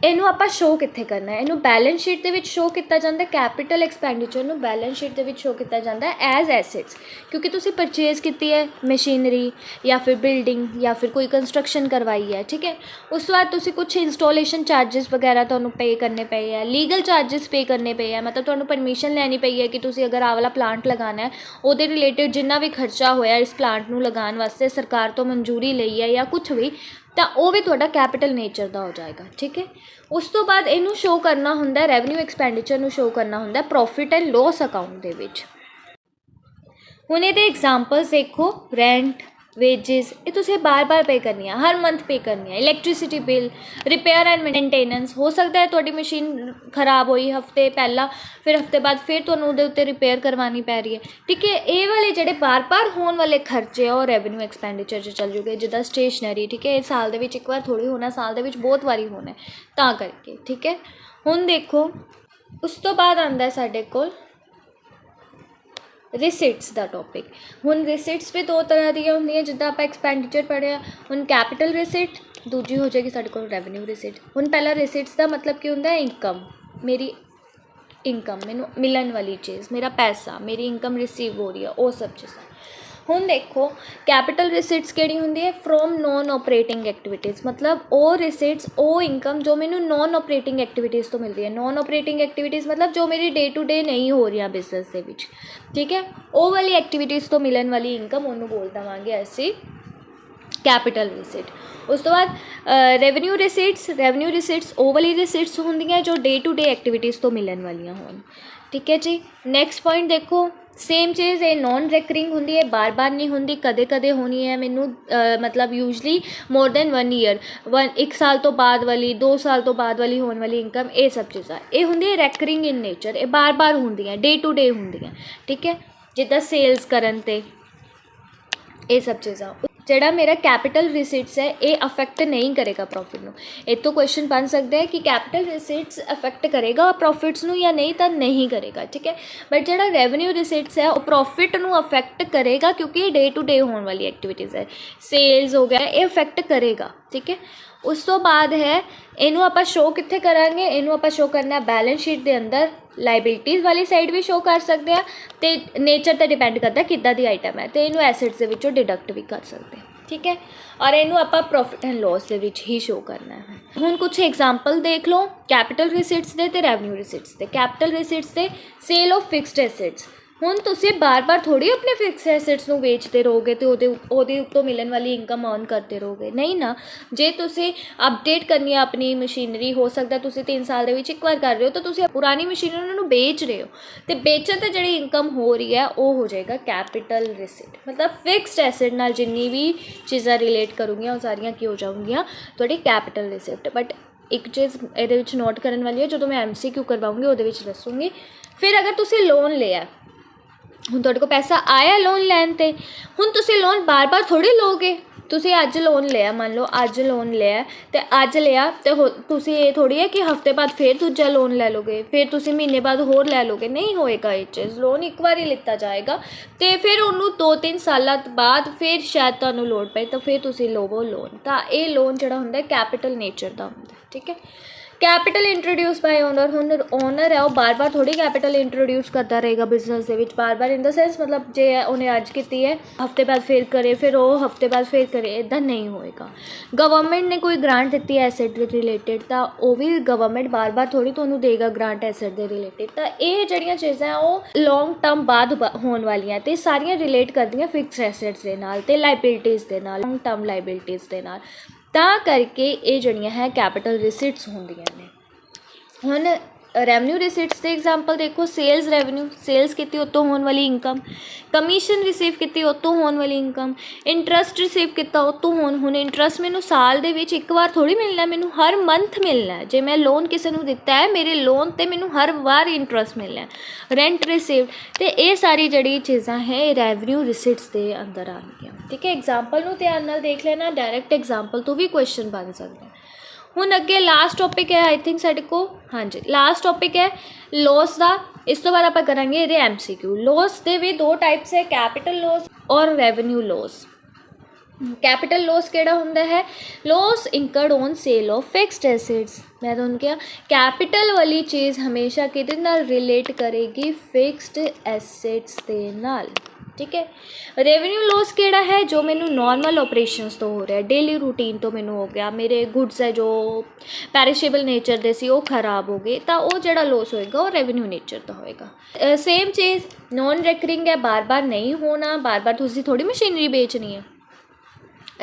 ਇਹਨੂੰ ਆਪਾਂ ਸ਼ੋ ਕਿੱਥੇ ਕਰਨਾ ਹੈ, ਇਹਨੂੰ ਬੈਲੈਂਸ ਸ਼ੀਟ ਦੇ ਵਿੱਚ ਸ਼ੋ ਕੀਤਾ ਜਾਂਦਾ। ਕੈਪੀਟਲ ਐਕਸਪੈਂਡੀਚਰ ਨੂੰ ਬੈਲੈਂਸ ਸ਼ੀਟ ਦੇ ਵਿੱਚ ਸ਼ੋ ਕੀਤਾ ਜਾਂਦਾ ਐਜ਼ ਐਸੈਟਸ, ਕਿਉਂਕਿ ਤੁਸੀਂ ਪਰਚੇਜ਼ ਕੀਤੀ ਹੈ ਮਸ਼ੀਨਰੀ ਜਾਂ ਫਿਰ ਬਿਲਡਿੰਗ ਜਾਂ ਫਿਰ ਕੋਈ ਕੰਸਟਰਕਸ਼ਨ ਕਰਵਾਈ ਹੈ, ਠੀਕ ਹੈ। ਉਸ ਤੋਂ ਬਾਅਦ ਤੁਸੀਂ ਕੁਛ ਇੰਸਟਾਲੇਸ਼ਨ ਚਾਰਜਿਸ ਵਗੈਰਾ ਤੁਹਾਨੂੰ ਪੇ ਕਰਨੇ ਪਏ ਹੈ, ਲੀਗਲ ਚਾਰਜਿਸ ਪੇ ਕਰਨੇ ਪਏ ਹੈ, ਮਤਲਬ ਤੁਹਾਨੂੰ ਪਰਮਿਸ਼ਨ ਲੈਣੀ ਪਈ ਹੈ ਕਿ ਤੁਸੀਂ ਅਗਰ ਆਹ ਵਾਲਾ ਪਲਾਂਟ ਲਗਾਉਣਾ ਹੈ, ਉਹਦੇ ਰਿਲੇਟਿਡ ਜਿੰਨਾ ਵੀ ਖਰਚਾ ਹੋਇਆ ਇਸ ਪਲਾਂਟ ਨੂੰ ਲਗਾਉਣ ਵਾਸਤੇ ਸਰਕਾਰ ਤੋਂ ਮਨਜ਼ੂਰੀ ਲਈ ਹੈ ਜਾਂ ਕੁਛ ਵੀ, ਤਾਂ ਉਹ ਵੀ ਤੁਹਾਡਾ ਕੈਪੀਟਲ ਨੇਚਰ ਦਾ ਹੋ ਜਾਏਗਾ, ਠੀਕ ਹੈ। ਉਸ ਤੋਂ ਬਾਅਦ ਇਹਨੂੰ ਸ਼ੋ ਕਰਨਾ ਹੁੰਦਾ, ਰੈਵਨਿਊ ਐਕਸਪੈਂਡੀਚਰ ਨੂੰ ਸ਼ੋ ਕਰਨਾ ਹੁੰਦਾ ਪ੍ਰੋਫਿਟ ਐਂਡ ਲੋਸ ਅਕਾਊਂਟ ਦੇ ਵਿੱਚ। ਹੁਣ ਇਹਦੇ ਐਗਜ਼ਾਮਪਲਸ ਦੇਖੋ, ਰੈਂਟ, ਵੇਜਿਸ, ਇਹ ਤੁਸੀਂ ਬਾਰ-ਬਾਰ ਪੇ ਕਰਨੀ ਹੈ, ਹਰ ਮੰਥ ਪੇ ਕਰਨੀ ਹੈ। Electricity bill, repair and maintenance, ਹੋ ਸਕਦਾ ਹੈ ਤੁਹਾਡੀ ਮਸ਼ੀਨ ਖਰਾਬ ਹੋਈ ਹਫਤੇ ਪਹਿਲਾਂ, ਫਿਰ ਹਫਤੇ ਬਾਅਦ ਫਿਰ ਤੁਹਾਨੂੰ ਉਹਦੇ ਉੱਤੇ ਰਿਪੇਅਰ ਕਰਵਾਉਣੀ ਪੈ ਰਹੀ ਹੈ, ਠੀਕ ਹੈ। ਇਹ ਵਾਲੇ ਜਿਹੜੇ ਬਾਰ-ਬਾਰ ਹੋਣ ਵਾਲੇ ਖਰਚੇ ਆ ਉਹ ਰੈਵਨਿਊ ਐਕਸਪੈਂਡੀਚਰ 'ਚ ਚੱਲ ਜੂਗੇ। ਜਿੱਦਾਂ ਸਟੇਸ਼ਨਰੀ, ਠੀਕ ਹੈ, ਇਹ ਸਾਲ ਦੇ ਵਿੱਚ ਇੱਕ ਵਾਰ ਥੋੜ੍ਹੀ ਹੋਣਾ, ਸਾਲ ਦੇ ਵਿੱਚ ਬਹੁਤ ਵਾਰੀ ਹੋਣਾ, ਤਾਂ ਕਰਕੇ, ਠੀਕ ਹੈ। ਹੁਣ ਦੇਖੋ, ਉਸ ਤੋਂ ਬਾਅਦ ਆਉਂਦਾ ਸਾਡੇ ਕੋਲ ਰਿਸਿਟਸ ਦਾ ਟੋਪਿਕ। ਹੁਣ ਰਿਸਿਟਸ ਵੀ 2 ਤਰ੍ਹਾਂ ਦੀਆਂ ਹੁੰਦੀਆਂ, ਜਿੱਦਾਂ ਆਪਾਂ ਐਕਸਪੈਂਡੀਚਰ ਪੜ੍ਹਿਆ। ਹੁਣ ਕੈਪੀਟਲ ਰਿਸਿਟ, ਦੂਜੀ ਹੋ ਜਾਏਗੀ ਸਾਡੇ ਕੋਲ ਰੈਵਨਿਊ ਰਿਸਿਟ। ਹੁਣ ਪਹਿਲਾਂ ਰਿਸਿਟਸ ਦਾ ਮਤਲਬ ਕੀ ਹੁੰਦਾ, ਇਨਕਮ, ਮੇਰੀ ਇਨਕਮ, ਮੈਨੂੰ ਮਿਲਣ ਵਾਲੀ ਚੀਜ਼, ਮੇਰਾ ਪੈਸਾ, ਮੇਰੀ ਇਨਕਮ ਰਿਸੀਵ ਹੋ ਰਹੀ ਹੈ, ਉਹ ਸਭ ਚੀਜ਼ਾਂ। ਹੁਣ ਦੇਖੋ ਕੈਪੀਟਲ ਰਿਸਿਟਸ ਕਿਹੜੀ ਹੁੰਦੀ ਹੈ, ਫਰੋਮ ਨੋਨ ਓਪਰੇਟਿੰਗ ਐਕਟੀਵਿਟੀਜ਼, ਮਤਲਬ ਉਹ ਰਿਸਿਟਸ, ਉਹ ਇਨਕਮ ਜੋ ਮੈਨੂੰ ਨੋਨ ਓਪਰੇਟਿੰਗ ਐਕਟੀਵਿਟੀਜ਼ ਤੋਂ ਮਿਲਦੀ ਹੈ। ਨੋਨ ਓਪਰੇਟਿੰਗ ਐਕਟੀਵਿਟੀਜ਼ ਮਤਲਬ ਜੋ ਮੇਰੀ ਡੇ ਟੂ ਡੇ ਨਹੀਂ ਹੋ ਰਹੀਆਂ ਬਿਜ਼ਨਸ ਦੇ ਵਿੱਚ, ਠੀਕ ਹੈ, ਉਹ ਵਾਲੀ ਐਕਟੀਵਿਟੀਜ਼ ਤੋਂ ਮਿਲਣ ਵਾਲੀ ਇਨਕਮ, ਉਹਨੂੰ ਬੋਲ ਦੇਵਾਂਗੇ ਅਸੀਂ ਕੈਪੀਟਲ ਰਿਸਿਟ। ਉਸ ਤੋਂ ਬਾਅਦ ਰੈਵਨਿਊ ਰਿਸਿਟਸ, ਰੈਵਨਿਊ ਰਿਸਿਟਸ ਉਹ ਵਾਲੀ ਰਿਸਿਟਸ ਹੁੰਦੀਆਂ ਜੋ ਡੇ ਟੂ ਡੇ ਐਕਟੀਵਿਟੀਜ਼ ਤੋਂ ਮਿਲਣ ਵਾਲੀਆਂ ਹੋਣ, ਠੀਕ ਹੈ ਜੀ। ਨੈਕਸਟ ਪੁਆਇੰਟ ਦੇਖੋ, सेम चीज़ ये नॉन रैकरिंग होंगी है, बार बार नहीं होंगी, कदे कदे होनी है मैनू मतलब यूजली मोर दैन 1 ईयर 1 साल तो बाद वाली 2 साल तो बाद वाली होने वाली इनकम, ये सब चीज़ा ये होंगी रैकरिंग इन नेचर, ये बार बार होंगी डे टू डे होंगी। ठीक है, जिद्दां सेल्स करन ते ये सब चीज़ा। ਜਿਹੜਾ मेरा कैपिटल रिसीट्स है ये अफेक्ट नहीं करेगा प्रॉफिट ਨੂੰ। ਇਹ ਤੋਂ क्वेश्चन बन सकता है कि कैपिटल रिसीट्स अफेक्ट करेगा प्रॉफिट्स ਨੂੰ या नहीं, तो नहीं करेगा। ठीक है, बट ਜਿਹੜਾ रेवेन्यू रिसीट्स है वो प्रॉफिट ਨੂੰ अफेक्ट करेगा क्योंकि ये डे टू डे होने वाली एक्टिविटीज़ है, सेल्स हो गया ये अफेक्ट करेगा। ठीक है, उस तो बाद है इनू आप शो कित्थे करांगे, इनू आप शो करना बैलेंस शीट के अंदर, लाइबिलिटीज़ वाली साइड भी शो कर सकते हैं, तो नेचर तो डिपेंड करता किद्दां दी आइटम है, तो इनू एसेट्स दे विचों डिडक्ट भी कर सकते हैं। ठीक है, और इनू आपां profit and loss they which he show करना है। हुण कुछ एग्जाम्पल देख लो कैपिटल रिसीट्स दे ते revenue receipts they. Capital receipts they sell of fixed assets, ਹੁਣ ਤੁਸੀਂ ਬਾਰ-ਬਾਰ ਥੋੜੀ ਆਪਣੇ ਫਿਕਸ ਐਸੈਟਸ ਨੂੰ ਵੇਚਦੇ ਰਹੋਗੇ ਤੇ ਉਹਦੇ ਉੱਤੋਂ ਮਿਲਣ ਵਾਲੀ ਇਨਕਮ ਅਰਨ ਕਰਦੇ ਰਹੋਗੇ, ਨਹੀਂ ਨਾ। ਜੇ ਤੁਸੀਂ ਅਪਡੇਟ ਕਰਨੀ ਹੈ ਆਪਣੀ ਮਸ਼ੀਨਰੀ, ਹੋ ਸਕਦਾ ਤੁਸੀਂ 3 ਸਾਲ ਦੇ ਵਿੱਚ ਇੱਕ ਵਾਰ ਕਰ ਰਹੇ ਹੋ, ਤਾਂ ਤੁਸੀਂ ਪੁਰਾਣੀ ਮਸ਼ੀਨਰੀ ਉਹਨਾਂ ਨੂੰ ਵੇਚ ਰਹੇ ਹੋ, ਤੇ ਵੇਚਣ ਤੇ ਜਿਹੜੀ ਇਨਕਮ ਹੋ ਰਹੀ ਹੈ ਉਹ ਹੋ ਜਾਏਗਾ ਕੈਪੀਟਲ ਰਿਸੀਟ। ਮਤਲਬ ਫਿਕਸਡ ਐਸੈਟ ਨਾਲ ਜਿੰਨੀ ਵੀ ਚੀਜ਼ਾਂ ਰਿਲੇਟ ਕਰੂੰਗੀਆਂ ਉਹ ਸਾਰੀਆਂ ਕੀ ਹੋ ਜਾਊਂਗੀਆਂ ਤੁਹਾਡੀ ਕੈਪੀਟਲ ਰਿਸੀਟ। ਬਟ ਇੱਕ ਚੀਜ਼ ਇਹਦੇ ਵਿੱਚ ਨੋਟ ਕਰਨ ਵਾਲੀ ਹੈ, ਜਦੋਂ ਮੈਂ MCQ ਕਰਵਾਉਂਗੀ ਉਹਦੇ ਵਿੱਚ ਦੱਸੂੰਗੀ। ਫਿਰ ਅਗਰ ਤੁਸੀਂ ਲੋਨ ਲਿਆ, ਹੁਣ ਤੁਹਾਡੇ ਕੋਲ ਪੈਸਾ ਆਇਆ ਲੋਨ ਲੈਣ 'ਤੇ, ਹੁਣ ਤੁਸੀਂ ਲੋਨ ਬਾਰ-ਬਾਰ ਥੋੜ੍ਹੀ ਲਓਗੇ। ਤੁਸੀਂ ਅੱਜ ਲੋਨ ਲਿਆ, ਮੰਨ ਲਓ ਅੱਜ ਲੋਨ ਲਿਆ ਅਤੇ ਅੱਜ ਲਿਆ ਅਤੇ ਤੁਸੀਂ ਇਹ ਥੋੜ੍ਹੀ ਹੈ ਕਿ ਹਫ਼ਤੇ ਬਾਅਦ ਫਿਰ ਦੂਜਾ ਲੋਨ ਲੈ ਲਓਗੇ, ਫਿਰ ਤੁਸੀਂ ਮਹੀਨੇ ਬਾਅਦ ਹੋਰ ਲੈ ਲਓਗੇ, ਨਹੀਂ ਹੋਏਗਾ ਇਹ ਚੀਜ਼। ਲੋਨ ਇੱਕ ਵਾਰੀ ਲਿੱਤਾ ਜਾਏਗਾ ਅਤੇ ਫਿਰ ਉਹਨੂੰ 2-3 ਸਾਲਾਂ ਬਾਅਦ ਫਿਰ ਸ਼ਾਇਦ ਤੁਹਾਨੂੰ ਲੋੜ ਪਏ ਤਾਂ ਫਿਰ ਤੁਸੀਂ ਲਵੋ ਲੋਨ। ਤਾਂ ਇਹ ਲੋਨ ਜਿਹੜਾ ਹੁੰਦਾ ਕੈਪੀਟਲ ਨੇਚਰ ਦਾ ਹੁੰਦਾ। ਠੀਕ ਹੈ, कैपिटल इंट्रोड्यूस बाय ओनर, ਹੁਣ ओनर है वो बार बार थोड़ी कैपिटल इंट्रोड्यूस करता रहेगा बिजनेस ਦੇ ਵਿੱਚ, बार बार इन द सेंस मतलब जे ਉਹਨੇ ਅੱਜ ਕੀਤੀ ਹੈ ਹਫਤੇ ਬਾਅਦ ਫਿਰ ਕਰੇ, ਫਿਰ ਉਹ ਹਫਤੇ ਬਾਅਦ ਫਿਰ ਕਰੇ, ਇੱਦਾਂ ਨਹੀਂ ਹੋਏਗਾ। ਗਵਰਨਮੈਂਟ ਨੇ ਕੋਈ ਗ੍ਰਾਂਟ ਦਿੱਤੀ ਹੈ ਐਸੈਟ ਦੇ ਰਿਲੇਟਿਡ, ਤਾਂ ਉਹ ਵੀ ਗਵਰਨਮੈਂਟ ਬਾਰ ਬਾਰ ਥੋੜੀ ਤੁਹਾਨੂੰ ਦੇਗਾ ਗ੍ਰਾਂਟ ਐਸੈਟ ਦੇ ਰਿਲੇਟਿਡ। ਤਾਂ ਇਹ ਜਿਹੜੀਆਂ ਚੀਜ਼ਾਂ ਉਹ ਲੌਂਗ ਟਰਮ ਬਾਅਦ ਹੋਣ ਵਾਲੀਆਂ ਅਤੇ ਸਾਰੀਆਂ ਰਿਲੇਟ ਕਰਦੀਆਂ ਫਿਕਸ ਐਸੈਟਸ ਦੇ ਨਾਲ ਅਤੇ ਲਾਇਬਿਲਿਟੀਜ਼ ਦੇ ਨਾਲ, ਲੌਂਗ ਟਰਮ ਲਾਇਬਿਲਿਟੀਜ਼ ਦੇ ਨਾਲ। ਤਾਂ ਕਰਕੇ ਇਹ ਜਿਹੜੀਆਂ ਹੈ ਕੈਪੀਟਲ ਰਿਸੀਟਸ ਹੁੰਦੀਆਂ ਨੇ। ਹੁਣ ਰੈਵਨਿਊ ਰਿਸੀਟਸ ਦੇ ਐਗਜ਼ਾਮਪਲ ਦੇਖੋ, ਸੇਲਸ ਰੈਵਨਿਊ, ਸੇਲਸ ਕੀਤੀ ਉੱਤੋਂ ਹੋਣ ਵਾਲੀ ਇਨਕਮ, ਕਮਿਸ਼ਨ ਰਿਸੀਵ ਕੀਤੀ ਉੱਤੋਂ ਹੋਣ ਵਾਲੀ ਇਨਕਮ, ਇੰਟਰਸਟ ਰਿਸੀਵ ਕੀਤਾ ਉੱਤੋਂ ਹੁਣ ਇੰਟਰਸਟ ਮੈਨੂੰ ਸਾਲ ਦੇ ਵਿੱਚ ਇੱਕ ਵਾਰ ਥੋੜ੍ਹੀ ਮਿਲਣਾ, ਮੈਨੂੰ ਹਰ ਮੰਥ ਮਿਲਣਾ। ਜੇ ਮੈਂ ਲੋਨ ਕਿਸੇ ਨੂੰ ਦਿੱਤਾ ਹੈ, ਮੇਰੇ ਲੋਨ 'ਤੇ ਮੈਨੂੰ ਹਰ ਵਾਰ ਇੰਟਰਸਟ ਮਿਲਣਾ। ਰੈਂਟ ਰਿਸੀਵ, ਅਤੇ ਇਹ ਸਾਰੀ ਜਿਹੜੀ ਚੀਜ਼ਾਂ ਹੈ ਇਹ ਰੈਵਨਿਊ ਰਿਸੀਟਸ ਦੇ ਅੰਦਰ ਆਉਣਗੀਆਂ। ਠੀਕ ਹੈ, ਐਗਜ਼ਾਮਪਲ ਨੂੰ ਧਿਆਨ ਨਾਲ ਦੇਖ ਲੈਣਾ, ਡਾਇਰੈਕਟ ਐਗਜ਼ਾਮਪਲ ਤੋਂ ਵੀ ਕੁਐਸਚਨ ਬਣ ਸਕਦਾ। ਹੁਣ ਅੱਗੇ ਲਾਸਟ ਟੋਪਿਕ ਹੈ ਆਈ ਥਿੰਕ ਸਾਡੇ ਕੋਲ, ਹਾਂਜੀ ਲਾਸਟ ਟੋਪਿਕ ਹੈ ਲੋਸ ਦਾ। ਇਸ ਤੋਂ ਬਾਅਦ ਆਪਾਂ ਕਰਾਂਗੇ ਇਹਦੇ MCQ। ਲੋਸ ਦੇ ਵੀ 2 ਟਾਈਪਸ ਹੈ, ਕੈਪੀਟਲ ਲੋਸ ਔਰ ਰੈਵਨਿਊ ਲੋਸ। कैपिटल लॉस केड़ा हुंदा है, loss incurred on sale of fixed assets. मैं तुहानूं कहा कैपिटल वाली चीज़ हमेशा किहदे नाल रिलेट करेगी, फिक्स्ड एसेट्स दे नाल। ठीक है, रेवन्यू लॉस केड़ा है, जो मैनू नॉर्मल ऑपरेशनस तो हो रहा है, डेली रूटीन तो मैनू हो गया, मेरे गुड्स है जो पैरिशेबल नेचर दे सी वो खराब हो गए, तो वो जड़ा लॉस होएगा वो रेवन्यू नेचर का होएगा। सेम चीज़ नॉन रैकरिंग है, बार बार नहीं होना, बार बार तुसीं थोड़ी मशीनरी बेचनी है।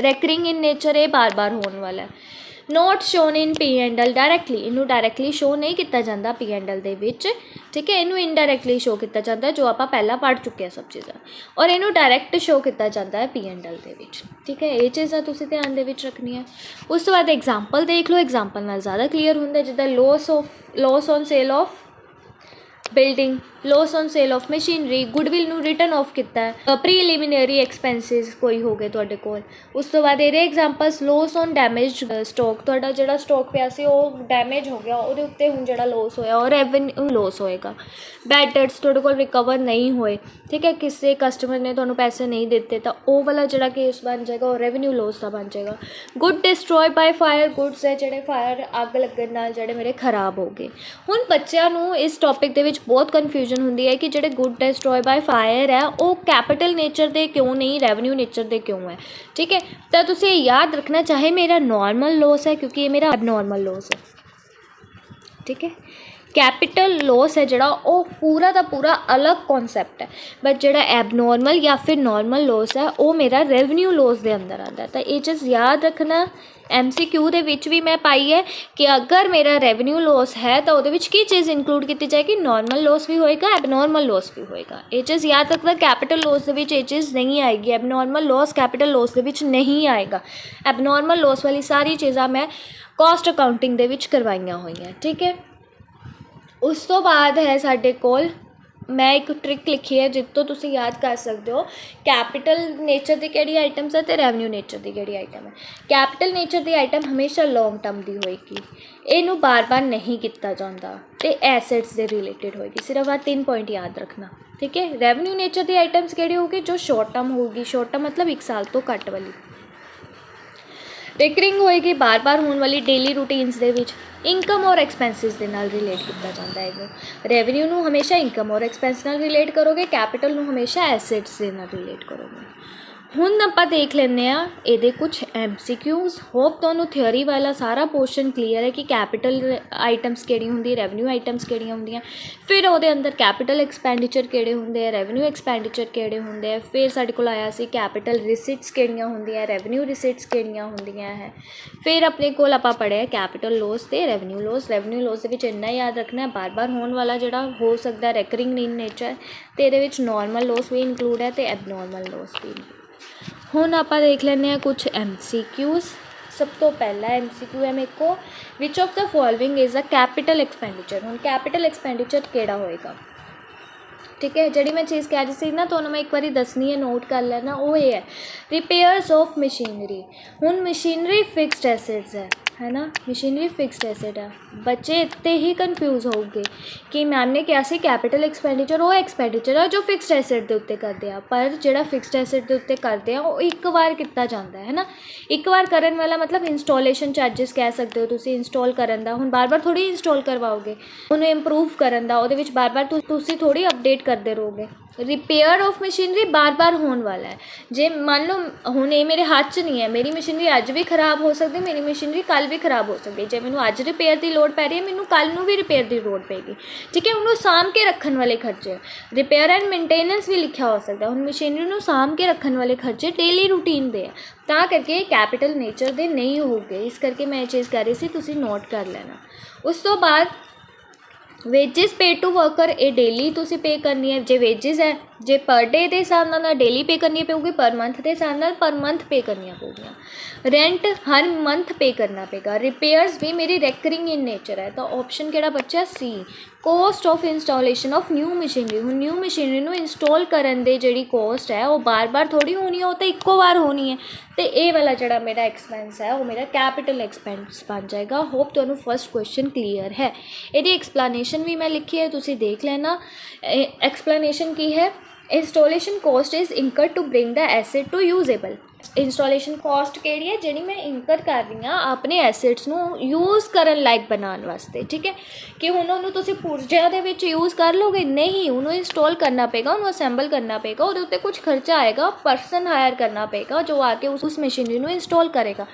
रैकरिंग इन नेचर ये बार बार होने वाला है। Not shown in P&L directly, इनू डायरैक्टली शो नहीं किया जाता P&L दे विच। ठीक है, इनू इनडायरैक्टली शो किया जाता है, जो आप पहला पढ़ चुके हैं सब चीज़ां, और इनू डायरैक्ट शो किया जाता है P&L दे विच। ठीक है, ये चीज़ां तुसीं ध्यान दे विच रखनी है। उस तो बाद एग्जाम्पल देख लो, एग्जाम्पल नाल ज़्यादा क्लीयर हुंदा, जिद्दां loss on sale of building, loss on sale of machinery, goodwill नू रिटन ऑफ किया, प्रीलिमिनरी एक्सपेंसिस कोई हो गए तुहाडे कोल। उस तो बाद ये examples loss on damage stock, तुहाडा जिहड़ा स्टॉक पिया सी वो डैमेज हो गया, उहदे उत्ते हुण जिहड़ा लॉस होया और रेवन्यू लॉस होएगा। बैड डेट्स तुहाडे कोल रिकवर नहीं होए, ठीक है, किसी कस्टमर ने तुहानूं पैसे नहीं दिते, तो वो वाला जिहड़ा केस बन जाएगा वो रेवन्यू लॉस का बन जाएगा। Good destroy by fire, goods है जिहड़े फायर अग लगन नाल जिहड़े मेरे खराब हो गए। हुण बच्चों नूं इस टॉपिक दे विच बहुत कन्फ्यूजन होंदी है कि जिहड़े गुड डिस्ट्रॉय बाय फायर है वो कैपिटल नेचर दे क्यों नहीं, रेवन्यू नेचर दे क्यों है। ठीक है, तो तुसीं याद रखना, चाहे मेरा नॉर्मल लॉस है क्योंकि ये मेरा अब नॉर्मल लॉस है। ठीक है, कैपिटल लॉस है जिहड़ा वो पूरा का पूरा अलग कॉन्सैप्ट है, बट जिहड़ा एबनॉर्मल या फिर नॉर्मल लॉस है वो मेरा रेवन्यू लॉस के अंदर आता है। तो ये चीज़ याद रखना, MCQ दे विच भी मैं पाई है कि अगर मेरा रेवन्यू लॉस है तो वो की चीज़ इंक्लूड की जाएगी, नॉर्मल लॉस भी होएगा, एबनॉर्मल लॉस भी होएगा। ये चीज़ याद रखना, कैपिटल लॉस ये चीज़ नहीं आएगी, एबनॉर्मल लॉस कैपिटल लॉस नहीं आएगा। एबनॉर्मल लॉस वाली सारी चीज़ां मैं कॉस्ट अकाउंटिंग दे विच करवाइयां हुई हैं, ठीक है। उस तो बाद है साडे कोल, मैं एक ट्रिक लिखी है जिस तो तुसी याद कर सकते हो कैपिटल नेचर की किहड़ी आइटम्स है तो रेवन्यू नेचर की किहड़ी आइटम है। कैपिटल नेचर की आइटम हमेशा लॉन्ग टर्म की होएगी, इनू बार बार नहीं किया जाता, तो एसेट्स के रिलेटेड होएगी। सिर्फ आ 3 पॉइंट याद रखना, ठीक है। रेवन्यू नेचर की आइटम्स किहड़ी होगी, जो शॉर्ट टर्म होगी, शॉर्ट टर्म मतलब 1 साल तो घट वाली। रिकरिंग होएगी बार बार होने वाली डेली रूटीन्स दे विच, इनकम और एक्सपेंसिस के नाल रिलेट किया जाता है। रेवन्यू नू हमेशा इनकम और एक्सपेंस नाल रिलेट करोगे, कैपिटल नू हमेशा एसेट्स के नाल रिलेट करोगे। हुण आपां देख लैंदे आ इहदे कुछ MCQs। होप तुहानूं थियोरी वाला सारा पोर्शन क्लीयर है कि कैपिटल आइटम्स किहड़ी हुंदी, रेवन्यू आइटम्स किहड़ियां हुंदियां, फिर उहदे अंदर कैपिटल एक्सपेंडिचर किहड़े हुंदे, रेवन्यू एक्सपेंडिचर किहड़े हुंदे, फिर साडे कोल आया सी कैपिटल रिसिट्स किहड़ियां हुंदियां, रेवन्यू रिसिट्स किहड़ियां हुंदियां है। फिर अपने कोल आपां पढ़िया कैपिटल लॉस ते रेवन्यू लॉस। रेवन्यू लॉस दे विच इन्ना याद रखना है, बार बार होने वाला जिहड़ा हो सकदा रेकरिंग इन नेचर, ते इहदे विच नॉर्मल लॉस भी इंक्लूड है ते एबनॉर्मल लॉस भी। हुण आपां देख लैंदे आ कुछ MCQs। सब तो पहला MCQ है मेरे को, विच of the following is a capital expenditure. हुण कैपिटल एक्सपेंडिचर किहड़ा होएगा, ठीक है। जी मैं चीज़ कह रही सी ना, तो मैं एक बार दसनी है, नोट कर लेना। वो ये है रिपेयर्स ऑफ मशीनरी। हुण मशीनरी फिक्सड एसेट्स है ना, मशीनरी फिक्सड एसेट है। बच्चे इतने ही कन्फ्यूज़ होगे कि मैम ने क्या सी कैपिटल एक्सपेंडिचर वो एक्सपेंडिचर है जो फिक्सड एसेट के उत्ते करते हैं, पर जिहड़ा फिक्सड एसेट के उत्ते करते हैं वो एक बार किया जाता है ना। एक बार करन वाला मतलब इंस्टॉलेशन चार्जिस कह सकते हो तुसी, इंस्टॉल करन दा। हुण बार बार थोड़ी इंस्टॉल करवाओगे, उन्हें इंप्रूव करन दा, उहदे विच बार बार तुसी थोड़ी अपडेट करते रहोगे। रिपेयर ऑफ मशीनरी बार बार होने वाला है। जे मान लो हुण ये मेरे हाथ च नहीं है, मेरी मशीनरी अज भी खराब हो सकती, मेरी मशीनरी कल भी खराब हो सकती। जे मैनू अज रिपेयर की लोड़ पै रही है, मैनू कल नू भी रिपेयर की लोड़ पेगी, ठीक है। उन्होंने साम के रखने वाले खर्चे, रिपेयर एंड मेनटेनेंस भी लिखा हो सकता है। हुण मशीनरी नू साम के रखने वाले खर्चे डेली रूटीन दे, तां करके कैपिटल नेचर दे नहीं होगे। इस करके मैं ये चीज़ कह रही सी, तुसीं नोट कर लेना। उस तो बाद वेजिज पे टू वर्कर, ये डेली तुसी पे करनी है। जे वेजिज है, जे पर डे के हिसाब नाल डेली पे करनी पेगी, पर मंथ के हिसाब नाल पर मंथ पे करनी पेगियां। रेंट हर मंथ पे करना पेगा। रिपेयर्स भी मेरी रेकरिंग इन नेचर है, तो ऑप्शन किहड़ा बच्चा सी। Cost of installation of new machinery, हुण न्यू मशीनरी नू इंस्टॉल करन दे जिहड़ी कॉस्ट है वो बार बार थोड़ी होनी है, वो तो इक्को बार होनी है। तो ये वाला जिहड़ा मेरा एक्सपेंस है वो मेरा कैपिटल एक्सपेंस बन जाएगा। होप तुहानूं फर्स्ट क्वेश्चन क्लीयर है। इहदी एक्सप्लेनेशन भी मैं लिखी है, तुसीं देख लेना। एक्सप्लेनेशन की है, installation cost is incur to bring the asset to usable. Installation cost किहड़ी है, जिहड़ी मैं इंकर कर रही हाँ अपने एसेट्स नू यूज़ करन लायक बनाने वास्ते, ठीक है। कि हुण उहनूं तुसीं पुरजिਆਂ दे विच यूज़ कर लोगे, नहीं, उन्होंने इंस्टॉल करना पेगा, उन्होंने असैंबल करना पेगा, उहदे उत्ते कुछ खर्चा आएगा, पर्सन हायर करना पेगा जो आके उस मशीनरी नू इंस्टॉल करेगा।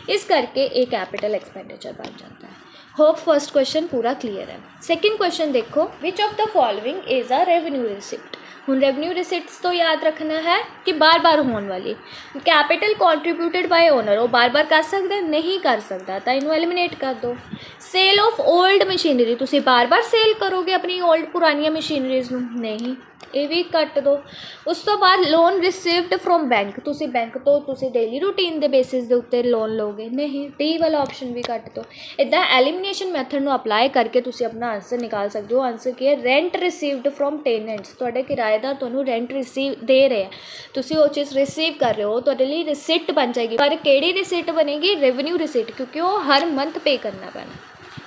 इस करके एक कैपिटल एक्सपेंडिचर बन जाता है। होप फर्स्ट क्वेश्चन पूरा क्लीयर है। सेकंड क्वेश्चन देखो, विच of the following is a revenue receipt. हुण रेवेन्यू रिसिप्ट्स तो याद रखना है कि बार बार होने वाली। कैपिटल कॉन्ट्रीब्यूटेड बाय ओनर, वो बार बार कर सकता नहीं कर सकता, तो इन्हों एलिमिनेट कर दो। सेल ऑफ ओल्ड मशीनरी, तुसीं बार बार सेल करोगे अपनी ओल्ड पुरानियां मशीनरीज नूं, नहीं, ये भी कट दो। उस तो बाद लोन रिसीव्ड फ्रॉम बैंक, तुसीं बैंक तो तुसीं डेली रूटीन के बेसिस के उत्ते लोन लोगे, नहीं, डी वाला ऑप्शन भी कट दो। इदा एलिमिनेशन मैथड नूं अप्लाई करके तुसीं अपना आंसर निकाल सकते हो। आंसर की है, रेंट रिसीव्ड फ्रॉम टेनेंट्स। तुहाडे किराएदार तुहानूं रेंट रिसीव दे रहे हैं, तुसीं वो चीज़ रिसीव कर रहे हो, तुहाडे लई रिसिट बन जाएगी। पर किहड़ी रिसिट बनेगी, रेवेन्यू रिसिट, क्योंकि वो हर मंथ पे करना पैना,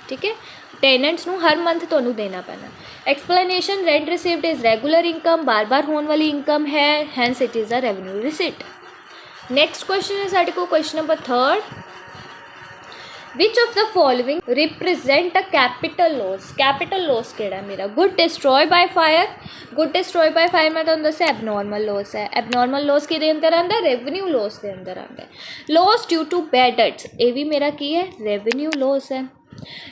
ठीक है। टेनेंट्स नूं हर मंथ तुहानूं देना पैना। Explanation, rent received is regular income, बार बार होने वाली इनकम है, hence it is a revenue receipt. Next question है साडे को question number 3, which of the following represent a capital loss. Capital loss किहड़ा है मेरा, good destroy by fire. Good destroy by fire मैं तुहानूं दस्सिया एबनॉर्मल लॉस है। एबनॉर्मल लॉस किहदे अंदर आंदा, रेवेन्यू लॉस के अंदर आंदा है। Loss due to bad debts, ये भी मेरा की है, रेवेन्यू लॉस है।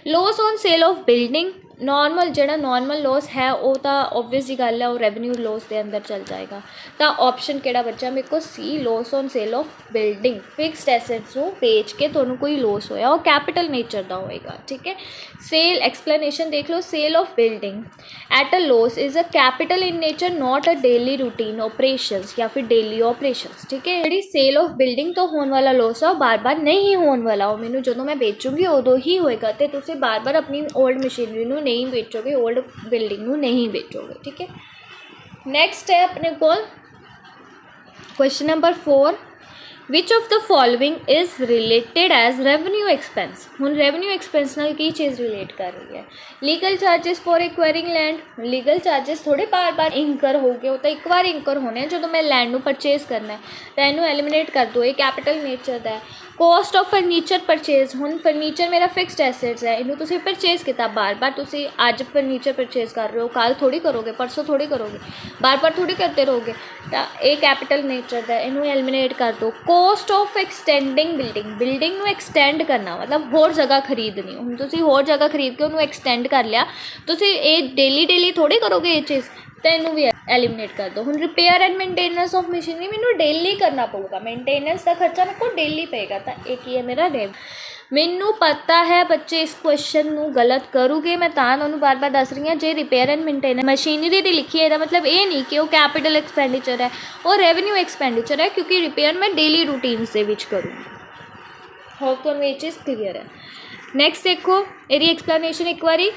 Loss on sale of building, normal ਜਿਹੜਾ नॉर्मल लॉस है वो तो ओबवियस जी गल है वो रेवन्यू लॉस के अंदर चल जाएगा। तो ऑप्शन ਕਿਹੜਾ बच्चा मेरे को सी loss on sale of building fixed assets ਨੂੰ बेच के ਤੁਹਾਨੂੰ कोई लॉस होया वो कैपिटल नेचर का होएगा। ठीक है, सेल एक्सप्लेनेशन देख लो। Sale of building at a loss is a capital in nature not a daily routine operations या फिर डेली ऑपरेशंस। ठीक है, जी सेल ऑफ बिल्डिंग तो होने वाला लॉस है बार बार नहीं होने वाला, वो मैनू जो मैं बेचूँगी उदों ही होएगा। तो तुम बार बार अपनी ओल्ड मशीनरी नू नहीं बेचोगे, ओल्ड बिल्डिंग नू नहीं बेचोगे। ठीक है, नैक्सट है अपने को question number 4, which of the following is related as revenue expense. हुण रेवन्यू एक्सपेंस नाल की चीज़ रिलेट कर रही है। Legal charges for acquiring land, legal charges थोड़े बार बार इंकर हो गए, वो तो एक बार इंकर होने जो मैं लैंड नू परचेज करना है तो इनू एलिमिनेट कर दो, ये कैपिटल नेचर का है। कॉस्ट ऑफ फर्नीचर परचेज, हुण फर्नीचर मेरा फिक्सड एसेट्स है, इनू तुसीं परचेज किया बार बार, तुसीं अज फर्नीचर परचेज कर रहे हो कल थोड़ी करोगे, परसों थोड़ी करोगे, बार बार थोड़ी करते रहोगे, तो ये कैपिटल नेचर का, इनू एलिमिनेट कर दो। Cost of extending building, building नू एक्सटेंड करना मतलब होर जगह खरीदनी, हुण तुसीं होर जगह खरीद के उन्होंने एक्सटेंड कर लिया, तुसीं ये डेली थोड़ी करोगे ये चीज़, तो इनू भी एलिमिनेट कर दो। हुण repair and maintenance of machinery मैनू डेली करना पऊगा, मेनटेनेंस का खर्चा मेरे को डेली पेगा, तो एक ही है मेरा रेव। मैनू पता है बच्चे इस क्वेश्चन नू गलत करूँगे, मैं तुहानू बार बार दस रही हूँ। जे रिपेयर एंड मेनटेनेंस मशीनरी की लिखी है, मतलब ये नहीं कि वो कैपिटल एक्सपेंडिचर है, वो रेवन्यू एक्सपेंडिचर है, क्योंकि रिपेयर मैं डेली रूटीन से विच करूँगी। होप तुहानू ये चीज़ क्लीयर है। नैक्सट देखो ये एक्सप्लेनेशन एक बारी।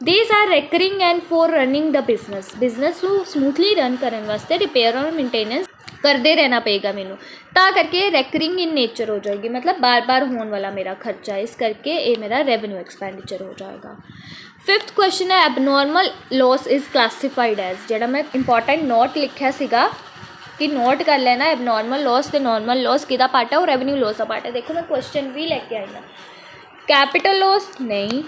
These are recurring and for running the business, business को स्मूथली रन करने वास्ते रिपेयर और मेनटेनेंस करते रहना पेगा मैनू, ता करके रेकरिंग इन नेचर हो जाएगी, मतलब बार बार होने वाला मेरा खर्चा, इस करके ये मेरा रेवन्यू एक्सपेंडिचर हो जाएगा। 5th क्वेश्चन है abnormal loss is classified as, जोड़ा मैं इंपॉर्टेंट नोट लिखा सीगा कि नोट कर लेना, एबनॉर्मल लॉस तो नॉर्मल लॉस किदा पार्ट है और रेवन्यू लॉस का पार्ट है। देखो मैं क्वेश्चन भी लेके आई ना, कैपिटल लॉस नहीं,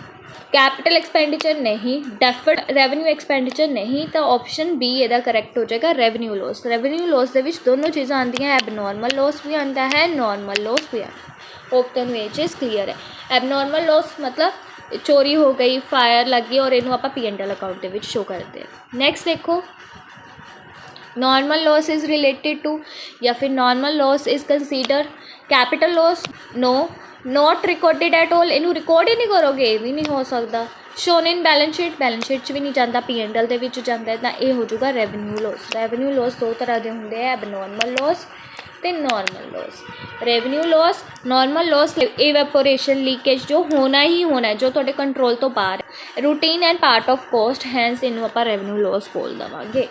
कैपिटल एक्सपेंडिचर नहीं, डेफर्ड रेवन्यू एक्सपेंडिचर नहीं, तो ऑप्शन बी ਇਹਦਾ करैक्ट हो जाएगा रेवन्यू लॉस। रेवन्यू लॉस ਦੇ ਵਿੱਚ दोनों चीज़ें आती हैं, एबनॉर्मल लॉस भी आता है, नॉर्मल लॉस भी आता है। होप तुहानू ये चीज़ क्लीयर है। एबनॉर्मल लॉस मतलब चोरी हो गई, फायर लग गई और इनू आप P&L अकाउंट के शो करते हैं। नैक्सट देखो normal loss is related to या फिर normal loss is consider capital loss, no not recorded at all, इनू रिकॉर्ड ही नहीं करोगे, ये भी नहीं हो सकता। शोन इन बैलेंस शीट च भी नहीं जाता, P&L ਦੇ ਵਿੱਚ ਜਾਂਦਾ है, तो ये हो जाएगा रेवन्यू लॉस। रेवन्यू लॉस दो तरह के होंगे, एबनॉर्मल लॉस तो normal loss. Revenue loss normal loss evaporation leakage जो होना ही होना है, जो थोड़े कंट्रोल तो बाहर है, routine and part of cost, hence इनू आप रेवन्यू लॉस बोल देवांगे।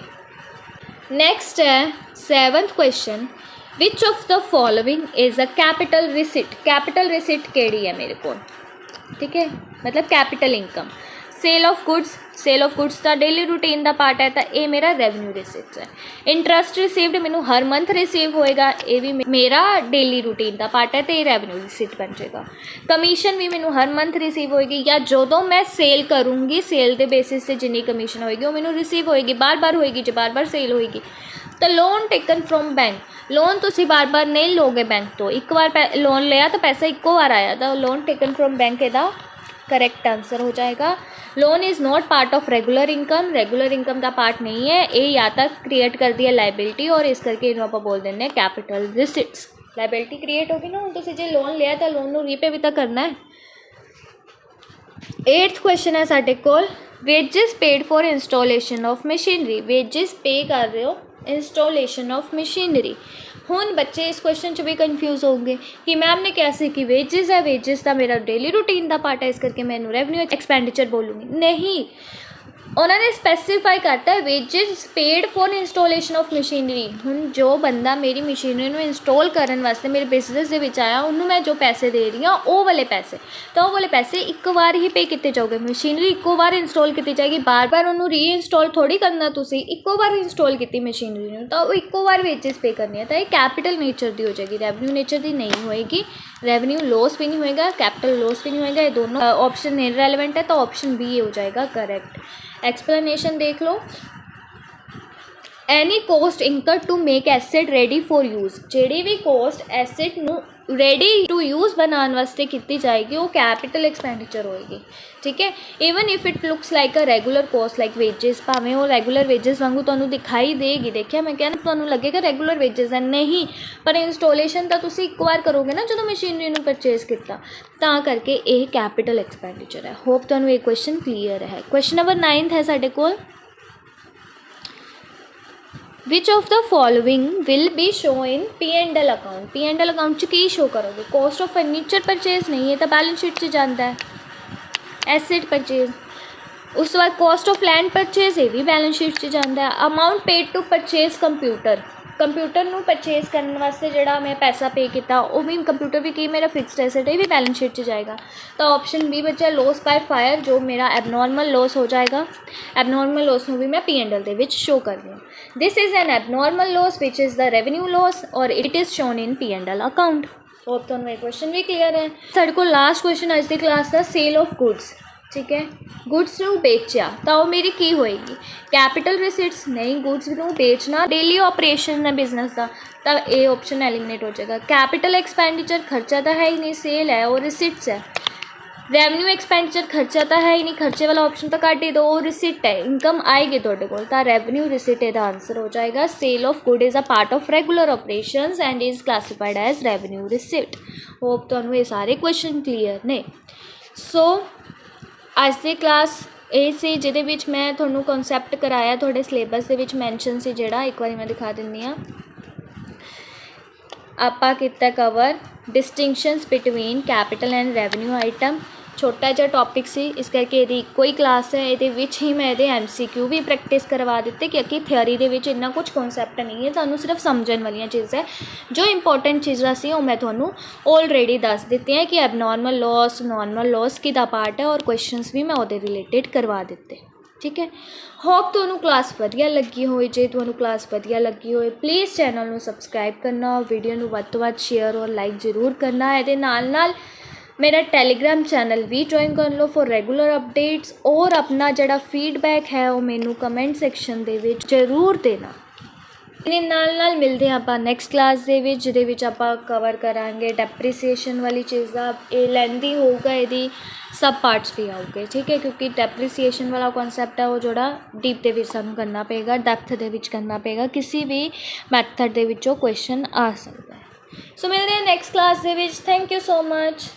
नैक्सट है 7th question, which of the following is a capital receipt. Capital receipt केड़ी है मेरे को, ठीक है, मतलब capital income. Sale of goods का डेली रूटीन का पार्ट है, तो ये मेरा रेवन्यू रिसिट्स है। इंटरस्ट रिसीव्ड मैनू हर मंथ रिसीव होएगा, ये भी मेरा डेली रूटीन का पार्ट है, तो ये रेवन्यू रिसिट बन जाएगा। कमीशन भी मैनू हर मंथ रिसीव होएगी, या जो मैं सेल करूँगी सेल के बेसिस से जिनी कमीशन होएगी वो मैनू रिसीव होएगी, बार बार होएगी जो बार बार सेल होएगी। तो loan taken from bank, loan तुसी बार बार नहीं लोगे बैंक तो, एक बार लोन लिया तो पैसा इक्को बार आया, तो लोन टेकन फ्रॉम बैंक ਇਹਦਾ करेक्ट आंसर हो जाएगा। Loan is not part of regular income का पार्ट नहीं है, ये या तक क्रिएट कर दिया लाइबिलिटी और इस करके इन्हों आप बोल देंगे कैपिटल रिसिट्स। लाइबिलिटी क्रिएट होगी ना, तो जो लोन लिया तो लोन को रीपे भी तो करना है। 8th क्वेश्चन है साढ़े कोल, wages paid for installation of machinery. Wages pay कर रहे हो इंस्टॉलेशन ऑफ मशीनरी। हुण बच्चे इस क्वेश्चन च भी कन्फ्यूज़ होंगे कि मैम ने क्या सी कि वेजिज है, वेजिज का मेरा डेली रूटीन का पार्ट है, इस करके मैं रेवन्यू एक्सपेंडिचर बोलूँगी। नहीं, उन्होंने स्पेसिफाई करता है wages paid for installation of machinery. हुण जो बंदा मेरी मशीनरी को इंस्टॉल करने वास्ते मेरे बिजनेस के विच आया, उन्होंने मैं जो पैसे दे रही हूँ वो वाले पैसे, तो वो वाले पैसे एक बार ही पे किए जाओगे। मशीनरी इक्को बार इंस्टॉल की जाएगी, बार बार उन्होंने री इंस्टॉल थोड़ी करना, तुसी इक्को बार इंस्टॉल की मशीनरी तो वो इक्को बार वेजिज पे करनी है, तो ये कैपिटल नेचर की हो जाएगी, रेवन्यू नेचर की नहीं होएगी। रेवन्यू लॉस भी नहीं होएगा, कैपिटल लॉस भी नहीं होएगा, ये दोनों ऑप्शन इररेलेवेंट है, तो ऑप्शन बी हो जाएगा करेक्ट। एक्सप्लेनेशन देख लो, any cost incur to make asset ready for use, जी भी कॉस्ट एसेट नू रेडी टू यूज़ बनाने वास्ते की जाएगी वो कैपिटल एक्सपेंडिचर होएगी। ठीक है, even if it looks like a regular cost like wages, भावें वो रेगुलर वेजेस वांगू तुहानूं दिखाई देगी, देखिए मैं कहना तुहानूं लगेगा रेगुलर वेजेस है, नहीं, पर इंस्टॉलेशन तो तुसीं एक बार करोगे ना जो मशीनरी नूं परचेज किया, तां करके ये कैपिटल एक्सपेंडिचर है। होप तुहानूं ये क्वेश्चन क्लीयर है। क्वेश्चन नंबर 9 है साडे कोल, which of the following will be show in P&L account. P&L account च की शो करोगे? कॉस्ट ऑफ फर्नीचर परचेज नहीं है तो बैलेंस शीट च जाता है, एसेट परचेज। उस बाद कॉस्ट ऑफ लैंड परचेज, ये भी बैलेंस शीट च जाता है। Amount paid to purchase computer, computer नूं परचेज करने वास्ते जिहड़ा मैं पैसा पे किया वो भी कंप्यूटर भी की मेरा फिक्सड एसेट है, ये भी बैलेंस शीट च जाएगा। तो ऑप्शन बी बचा लॉस बाय फायर, जो मेरा एबनॉर्मल लॉस हो जाएगा। एबनॉर्मल लॉस में भी मैं P&L दे विच शो कर रही हूँ। This is an abnormal loss which is the revenue loss और it is shown in P&L account. Hope तो ये क्वेश्चन भी क्लियर है। साढ़े को लास्ट क्वेश्चन अज की क्लास का सेल ऑफ गुड्स। ठीक है, गुड्स नूं बेचा तो वो मेरी की होएगी? कैपिटल रिसिट्स नहीं, गुड्स नूं बेचना डेली ऑपरेशन है बिजनेस का, तब ए ऑप्शन एलिमिनेट हो जाएगा। कैपिटल एक्सपेंडिचर खर्चा तो है ही नहीं, सेल है और रिसिट्स है। रेवन्यू एक्सपेंडिचर खर्चा तो है ही नहीं, खर्चे वाला ऑप्शन तो काट ही दो, और रिसिट है, इनकम आएगी थोड़े को, तो रेवन्यू रिसिट का आंसर हो जाएगा। Sale of good is a part of regular operations and is classified as revenue receipt. Hope तुहानूं ये सारे क्वेश्चन क्लीयर ने। सो अज की क्लास ये सी जिहदे विच मैं तुहानूं कॉन्सैप्ट कराया तुहाडे सिलेबस दे विच मैंशन सी, जिहड़ा एक बार मैं दिखा दिंदी हाँ। आपां कीता cover distinctions between capital and revenue item, छोटा जिहा टॉपिक सी, इस करके ये कोई क्लास है, ये ही मैं ये MCQ भी प्रैक्टिस करवा दिते, क्योंकि थियोरी दे विच इन्ना कुछ कॉन्सैप्ट नहीं है, तुहानूं सिर्फ समझण वाली चीज़ां है। जो इंपॉर्टेंट चीज़ां सी वो मैं तुहानूं ऑलरेडी दस दित्ती हैं कि एबनॉर्मल लॉस, नॉर्मल लॉस किहदा पार्ट है, और क्वेश्चनस भी मैं उहदे रिलेटेड करवा दिते। ठीक है, होप तुहानूं क्लास वधिया लगी होए। जे तुहानूं क्लास वधिया लगी होए प्लीज़ चैनल नूं सबसक्राइब करना, वीडियो नूं वध तो वध शेयर और लाइक जरूर करना। इहदे नाल नाल मेरा टैलीग्राम चैनल भी ज्वाइन कर लो फॉर रेगुलर अपडेट्स, और अपना जिहड़ा फीडबैक है वो मैनू कमेंट सैक्शन दे विच जरूर देना। ਇਹਦੇ ਨਾਲ ਮਿਲਦੇ ਹਾਂ ਆਪਾਂ ਨੈਕਸਟ ਕਲਾਸ ਦੇ ਵਿੱਚ, ਜਿਹਦੇ ਵਿੱਚ ਆਪਾਂ ਕਵਰ ਕਰਾਂਗੇ ਡੈਪਰੀਸੀਏਸ਼ਨ ਵਾਲੀ ਚੀਜ਼ ਦਾ। ਇਹ ਲੈਂਦੀ ਹੋਊਗਾ, ਇਹਦੀ ਸਬ ਪਾਰਟਸ ਵੀ ਆਉਗੇ। ਠੀਕ ਹੈ, ਕਿਉਂਕਿ ਡੈਪਰੀਸੀਏਸ਼ਨ ਵਾਲਾ ਕਨਸੈਪਟ ਹੈ ਉਹ ਜਿਹੜਾ ਡੀਪ ਦੇ ਵਿੱਚ ਸਾਨੂੰ ਕਰਨਾ ਪਏਗਾ, ਡੈਪਥ ਦੇ ਵਿੱਚ ਕਰਨਾ ਪਏਗਾ, ਕਿਸੇ ਵੀ ਮੈਥਡ ਦੇ ਵਿੱਚੋਂ ਕੁਐਸਚਨ ਆ ਸਕਦਾ ਹੈ। ਸੋ ਮਿਲਦੇ ਹਾਂ ਨੈਕਸਟ ਕਲਾਸ ਦੇ ਵਿੱਚ। Thank you so much.